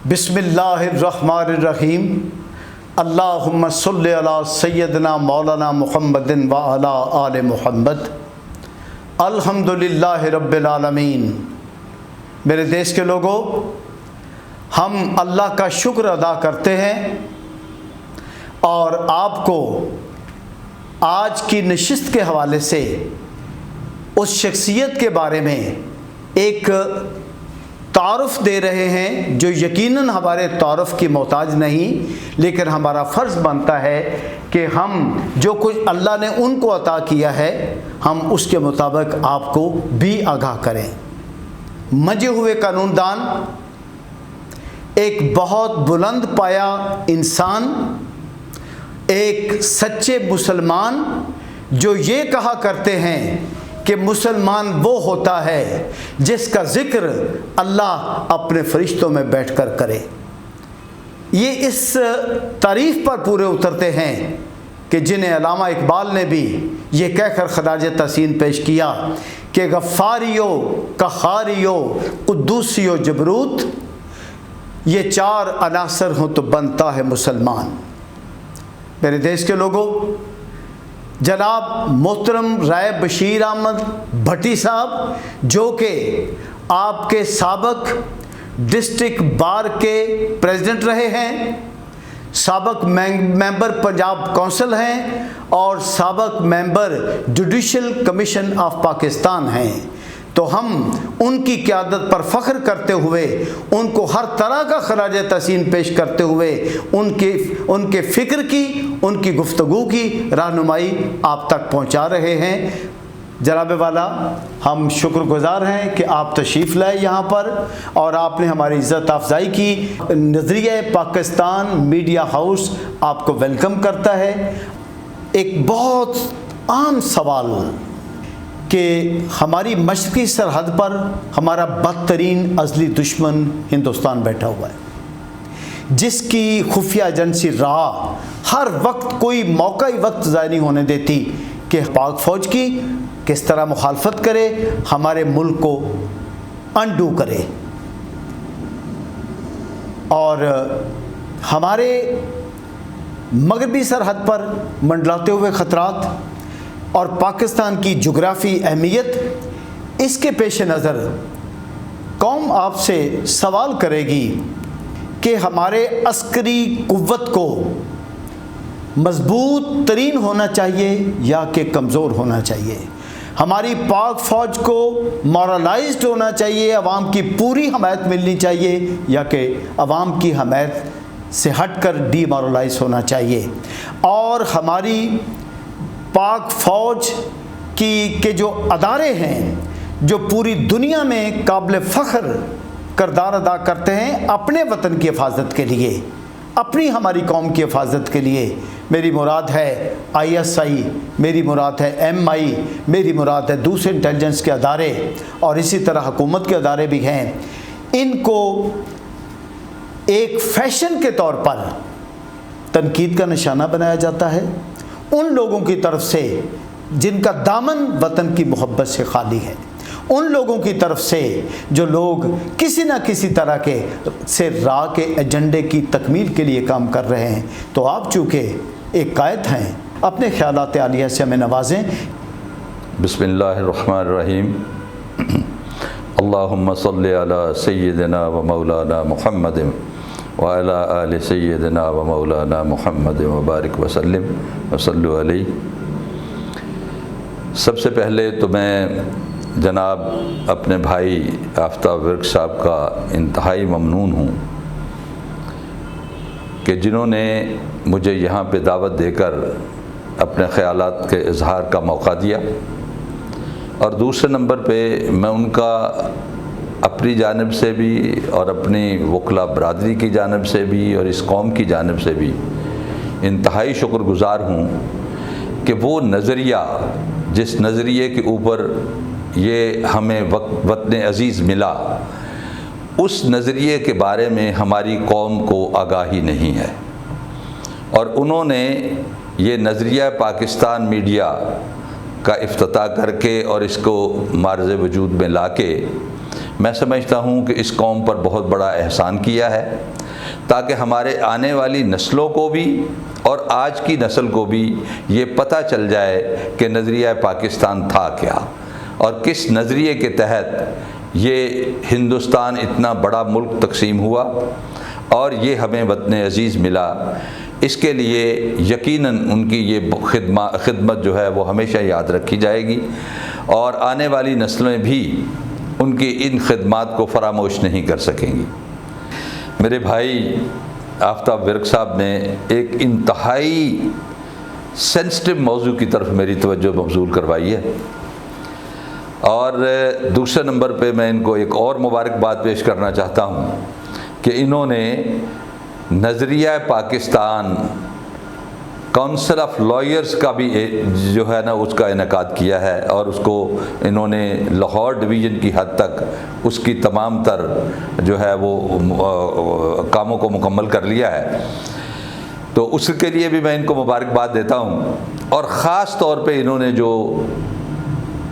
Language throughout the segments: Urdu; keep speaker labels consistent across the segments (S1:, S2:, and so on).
S1: بسم اللہ الرحمن الرحیم اللہم صلی علی سیدنا مولانا محمد وعلی آل محمد الحمدللہ رب العالمین۔ میرے دیش کے لوگوں، ہم اللہ کا شکر ادا کرتے ہیں اور آپ کو آج کی نشست کے حوالے سے اس شخصیت کے بارے میں ایک تعارف دے رہے ہیں جو یقیناً ہمارے تعارف کی محتاج نہیں، لیکن ہمارا فرض بنتا ہے کہ ہم جو کچھ اللہ نے ان کو عطا کیا ہے ہم اس کے مطابق آپ کو بھی آگاہ کریں۔ منجے ہوئے قانون دان، ایک بہت بلند پایا انسان، ایک سچے مسلمان جو یہ کہا کرتے ہیں کہ مسلمان وہ ہوتا ہے جس کا ذکر اللہ اپنے فرشتوں میں بیٹھ کر کرے۔ یہ اس تعریف پر پورے اترتے ہیں کہ جنہیں علامہ اقبال نے بھی یہ کہہ کر خراج تحسین پیش کیا کہ غفاریو قہاریو قدوسیو جبروت، یہ چار عناصر ہوں تو بنتا ہے مسلمان۔ میرے دیش کے لوگوں، جناب محترم رائے بشیر احمد بھٹی صاحب جو کہ آپ کے سابق ڈسٹرکٹ بار کے پریزیڈنٹ رہے ہیں، سابق ممبر پنجاب کونسل ہیں اور سابق ممبر جوڈیشل کمیشن آف پاکستان ہیں، تو ہم ان کی قیادت پر فخر کرتے ہوئے ان کو ہر طرح کا خراج تحسین پیش کرتے ہوئے ان کے فکر کی، ان کی گفتگو کی رہنمائی آپ تک پہنچا رہے ہیں۔ جناب والا، ہم شکر گزار ہیں کہ آپ تشریف لائے یہاں پر اور آپ نے ہماری عزت افزائی کی۔ نظریہ پاکستان میڈیا ہاؤس آپ کو ویلکم کرتا ہے۔ ایک بہت عام سوال کہ ہماری مشرقی سرحد پر ہمارا بدترین ازلی دشمن ہندوستان بیٹھا ہوا ہے، جس کی خفیہ ایجنسی راہ ہر وقت کوئی موقعی وقت ضائع نہیں ہونے دیتی کہ پاک فوج کی کس طرح مخالفت کرے، ہمارے ملک کو انڈو کرے۔ اور ہمارے مغربی سرحد پر منڈلاتے ہوئے خطرات اور پاکستان کی جغرافی اہمیت، اس کے پیش نظر قوم آپ سے سوال کرے گی کہ ہمارے عسکری قوت کو مضبوط ترین ہونا چاہیے یا کہ کمزور ہونا چاہیے؟ ہماری پاک فوج کو مورلائزڈ ہونا چاہیے، عوام کی پوری حمایت ملنی چاہیے، یا کہ عوام کی حمایت سے ہٹ کر ڈی مورلائز ہونا چاہیے؟ اور ہماری پاک فوج کے جو ادارے ہیں جو پوری دنیا میں قابل فخر کردار ادا کرتے ہیں اپنے وطن کی حفاظت کے لیے، اپنی ہماری قوم کی حفاظت کے لیے، میری مراد ہے ISI، میری مراد ہے MI، میری مراد ہے دوسرے انٹیلیجنس کے ادارے اور اسی طرح حکومت کے ادارے بھی ہیں، ان کو ایک فیشن کے طور پر تنقید کا نشانہ بنایا جاتا ہے ان لوگوں کی طرف سے جن کا دامن وطن کی محبت سے خالی ہے، ان لوگوں کی طرف سے جو لوگ کسی نہ کسی طرح سے راہ کے ایجنڈے کی تکمیل کے لیے کام کر رہے ہیں۔ تو آپ چونکہ ایک قائد ہیں، اپنے خیالات عالیہ سے ہمیں نوازیں۔
S2: بسم اللہ الرحمن الرحیم۔ اللہم صلی علی سیدنا و مولانا محمد وعلی آل سیدنا و مولانا محمد وبارک وسلم وصلو علیہ۔ سب سے پہلے تو میں جناب اپنے بھائی آفتاب ورک صاحب کا انتہائی ممنون ہوں کہ جنہوں نے مجھے یہاں پہ دعوت دے کر اپنے خیالات کے اظہار کا موقع دیا، اور دوسرے نمبر پہ میں ان کا اپنی جانب سے بھی اور اپنی وکلا برادری کی جانب سے بھی اور اس قوم کی جانب سے بھی انتہائی شکر گزار ہوں کہ وہ نظریہ، جس نظریے کے اوپر یہ ہمیں وطن عزیز ملا، اس نظریے کے بارے میں ہماری قوم کو آگاہی نہیں ہے، اور انہوں نے یہ نظریہ پاکستان میڈیا کا افتتاح کر کے اور اس کو معرض وجود میں لا کے میں سمجھتا ہوں کہ اس قوم پر بہت بڑا احسان کیا ہے، تاکہ ہمارے آنے والی نسلوں کو بھی اور آج کی نسل کو بھی یہ پتہ چل جائے کہ نظریہ پاکستان تھا کیا، اور کس نظریے کے تحت یہ ہندوستان اتنا بڑا ملک تقسیم ہوا اور یہ ہمیں وطن عزیز ملا۔ اس کے لیے یقیناً ان کی یہ خدمت جو ہے وہ ہمیشہ یاد رکھی جائے گی، اور آنے والی نسلیں بھی ان کی ان خدمات کو فراموش نہیں کر سکیں گی۔ میرے بھائی آفتاب ورک صاحب نے ایک انتہائی سینسٹیو موضوع کی طرف میری توجہ مبذول کروائی ہے، اور دوسرے نمبر پہ میں ان کو ایک اور مبارکباد پیش کرنا چاہتا ہوں کہ انہوں نے نظریہ پاکستان کونسل آف لائرز کا بھی جو ہے نا اس کا انعقاد کیا ہے، اور اس کو انہوں نے لاہور ڈویژن کی حد تک اس کی تمام تر جو ہے وہ کاموں کو مکمل کر لیا ہے۔ تو اس کے لیے بھی میں ان کو مبارکباد دیتا ہوں، اور خاص طور پہ انہوں نے جو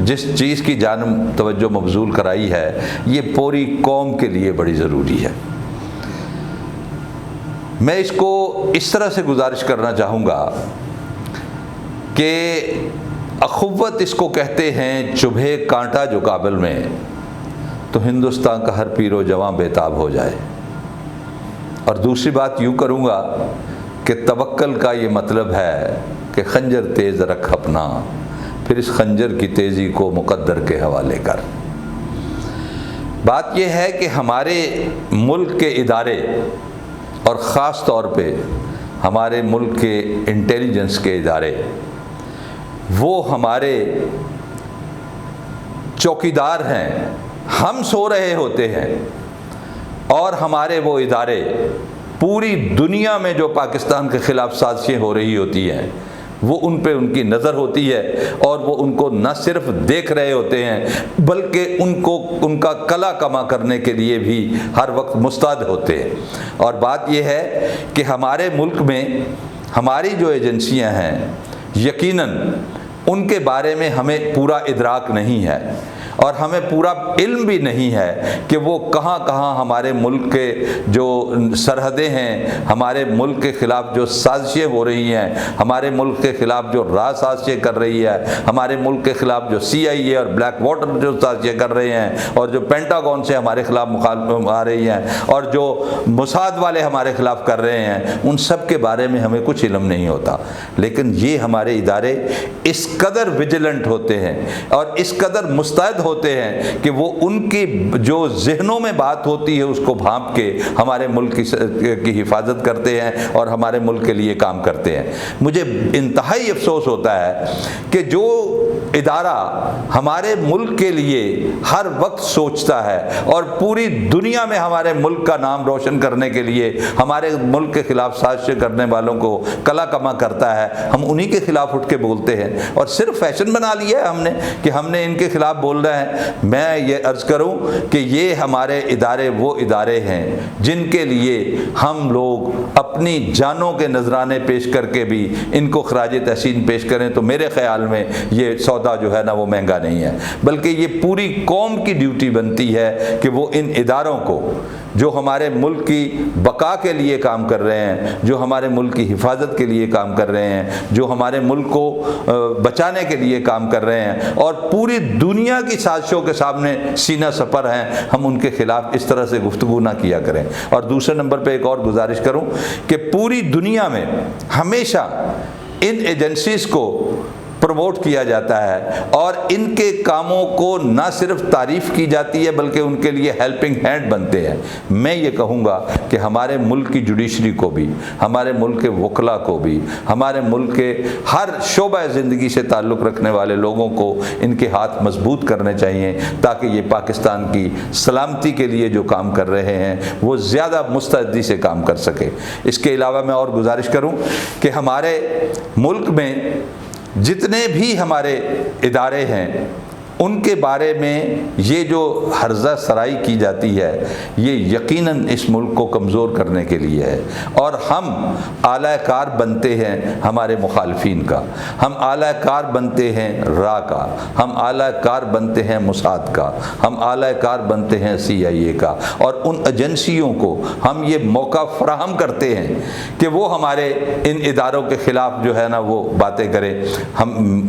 S2: جس چیز کی جانب توجہ مبذول کرائی ہے یہ پوری قوم کے لیے بڑی ضروری ہے۔ میں اس کو اس طرح سے گزارش کرنا چاہوں گا کہ اخوت اس کو کہتے ہیں، چبھے کانٹا جو کابل میں تو ہندوستان کا ہر پیر و جواں بےتاب ہو جائے۔ اور دوسری بات یوں کروں گا کہ توکل کا یہ مطلب ہے کہ خنجر تیز رکھ اپنا، پھر اس خنجر کی تیزی کو مقدر کے حوالے کر۔ بات یہ ہے کہ ہمارے ملک کے ادارے اور خاص طور پہ ہمارے ملک کے انٹیلیجنس کے ادارے وہ ہمارے چوکیدار ہیں۔ ہم سو رہے ہوتے ہیں اور ہمارے وہ ادارے پوری دنیا میں جو پاکستان کے خلاف سازشیں ہو رہی ہوتی ہیں وہ ان پہ ان کی نظر ہوتی ہے، اور وہ ان کو نہ صرف دیکھ رہے ہوتے ہیں بلکہ ان کا کلا کما کرنے کے لیے بھی ہر وقت مستعد ہوتے ہیں۔ اور بات یہ ہے کہ ہمارے ملک میں ہماری جو ایجنسیاں ہیں یقیناً ان کے بارے میں ہمیں پورا ادراک نہیں ہے، اور ہمیں پورا علم بھی نہیں ہے کہ وہ کہاں کہاں ہمارے ملک کے جو سرحدیں ہیں، ہمارے ملک کے خلاف جو سازشیں ہو رہی ہیں، ہمارے ملک کے خلاف جو راہ سازشیں کر رہی ہے، ہمارے ملک کے خلاف جو CIA اور بلیک واٹر جو سازشیں کر رہے ہیں، اور جو پینٹاگون سے ہمارے خلاف مخالف آ رہی ہیں، اور جو موساد والے ہمارے خلاف کر رہے ہیں، ان سب کے بارے میں ہمیں کچھ علم نہیں ہوتا۔ لیکن یہ ہمارے ادارے اس قدر ویجیلنٹ ہوتے ہیں اور اس قدر مستعد ہوتے ہیں کہ وہ ان کی جو ذہنوں میں بات ہوتی ہے اس کو بھانپ کے ہمارے ملک کی حفاظت کرتے ہیں اور ہمارے ملک کے لیے کام کرتے ہیں۔ مجھے انتہائی افسوس ہوتا ہے کہ جو ادارہ ہمارے ملک کے لیے ہر وقت سوچتا ہے اور پوری دنیا میں ہمارے ملک کا نام روشن کرنے کے لیے ہمارے ملک کے خلاف سازشیں کرنے والوں کو کلا کما کرتا ہے، ہم انہی کے خلاف اٹھ کے بولتے ہیں اور صرف فیشن بنا لیا ہے ہم نے کہ ہم نے ان کے خلاف بول رہے ہیں۔ میں یہ عرض کروں کہ یہ ہمارے ادارے وہ ادارے ہیں جن کے لیے ہم لوگ اپنی جانوں کے نذرانے پیش کر کے بھی ان کو خراج تحسین پیش کریں تو میرے خیال میں یہ سودا جو ہے نا وہ مہنگا نہیں ہے، بلکہ یہ پوری قوم کی ڈیوٹی بنتی ہے کہ وہ ان اداروں کو جو ہمارے ملک کی بقا کے لیے کام کر رہے ہیں، جو ہمارے ملک کی حفاظت کے لیے کام کر رہے ہیں، جو ہمارے ملک کو بچانے کے لیے کام کر رہے ہیں اور پوری دنیا کی سازشوں کے سامنے سینہ سپر ہیں، ہم ان کے خلاف اس طرح سے گفتگو نہ کیا کریں۔ اور دوسرے نمبر پہ ایک اور گزارش کروں کہ پوری دنیا میں ہمیشہ ان ایجنسیز کو پروموٹ کیا جاتا ہے اور ان کے کاموں کو نہ صرف تعریف کی جاتی ہے بلکہ ان کے لیے ہیلپنگ ہینڈ بنتے ہیں۔ میں یہ کہوں گا کہ ہمارے ملک کی جوڈیشری کو بھی، ہمارے ملک کے وکلاء کو بھی، ہمارے ملک کے ہر شعبہ زندگی سے تعلق رکھنے والے لوگوں کو ان کے ہاتھ مضبوط کرنے چاہیے تاکہ یہ پاکستان کی سلامتی کے لیے جو کام کر رہے ہیں وہ زیادہ مستعدی سے کام کر سکے۔ اس کے علاوہ میں اور گزارش کروں کہ ہمارے ملک میں جتنے بھی ہمارے ادارے ہیں ان کے بارے میں یہ جو ہرزہ سرائی کی جاتی ہے یہ یقیناً اس ملک کو کمزور کرنے کے لیے ہے، اور ہم اعلی کار بنتے ہیں ہمارے مخالفین کا، ہم اعلی کار بنتے ہیں را کا، ہم اعلی کار بنتے ہیں موساد کا، ہم اعلی کار بنتے ہیں CIA کا، اور ان ایجنسیوں کو ہم یہ موقع فراہم کرتے ہیں کہ وہ ہمارے ان اداروں کے خلاف جو ہے نا وہ باتیں کریں۔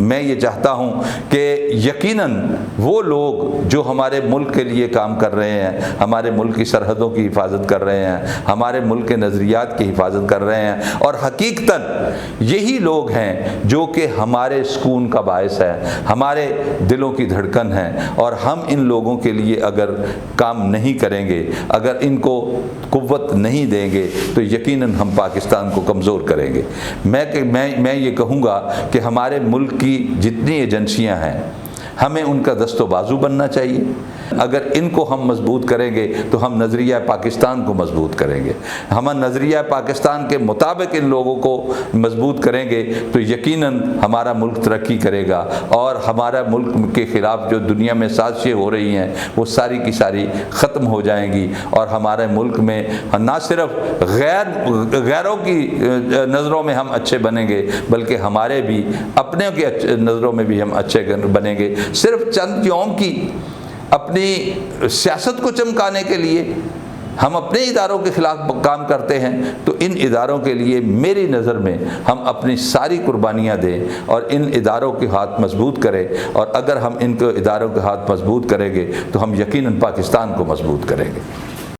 S2: میں یہ چاہتا ہوں کہ یقیناً وہ لوگ جو ہمارے ملک کے لیے کام کر رہے ہیں، ہمارے ملک کی سرحدوں کی حفاظت کر رہے ہیں، ہمارے ملک کے نظریات کی حفاظت کر رہے ہیں، اور حقیقتاً یہی لوگ ہیں جو کہ ہمارے سکون کا باعث ہے، ہمارے دلوں کی دھڑکن ہیں، اور ہم ان لوگوں کے لیے اگر کام نہیں کریں گے، اگر ان کو قوت نہیں دیں گے تو یقیناً ہم پاکستان کو کمزور کریں گے۔ میں یہ کہوں گا کہ ہمارے ملک کی جتنی ایجنسیاں ہیں ہمیں ان کا دست و بازو بننا چاہیے۔ اگر ان کو ہم مضبوط کریں گے تو ہم نظریہ پاکستان کو مضبوط کریں گے، ہم نظریہ پاکستان کے مطابق ان لوگوں کو مضبوط کریں گے تو یقیناً ہمارا ملک ترقی کرے گا، اور ہمارا ملک کے خلاف جو دنیا میں سازشیں ہو رہی ہیں وہ ساری کی ساری ختم ہو جائیں گی، اور ہمارے ملک میں نہ صرف غیروں کی نظروں میں ہم اچھے بنیں گے بلکہ ہمارے بھی اپنے کی نظروں میں بھی ہم اچھے بنیں گے۔ صرف چند یوم کی اپنی سیاست کو چمکانے کے لیے ہم اپنے اداروں کے خلاف کام کرتے ہیں تو ان اداروں کے لیے میری نظر میں ہم اپنی ساری قربانیاں دیں اور ان اداروں کے ہاتھ مضبوط کریں، اور اگر ہم ان کو اداروں کے ہاتھ مضبوط کریں گے تو ہم یقیناً پاکستان کو مضبوط کریں گے۔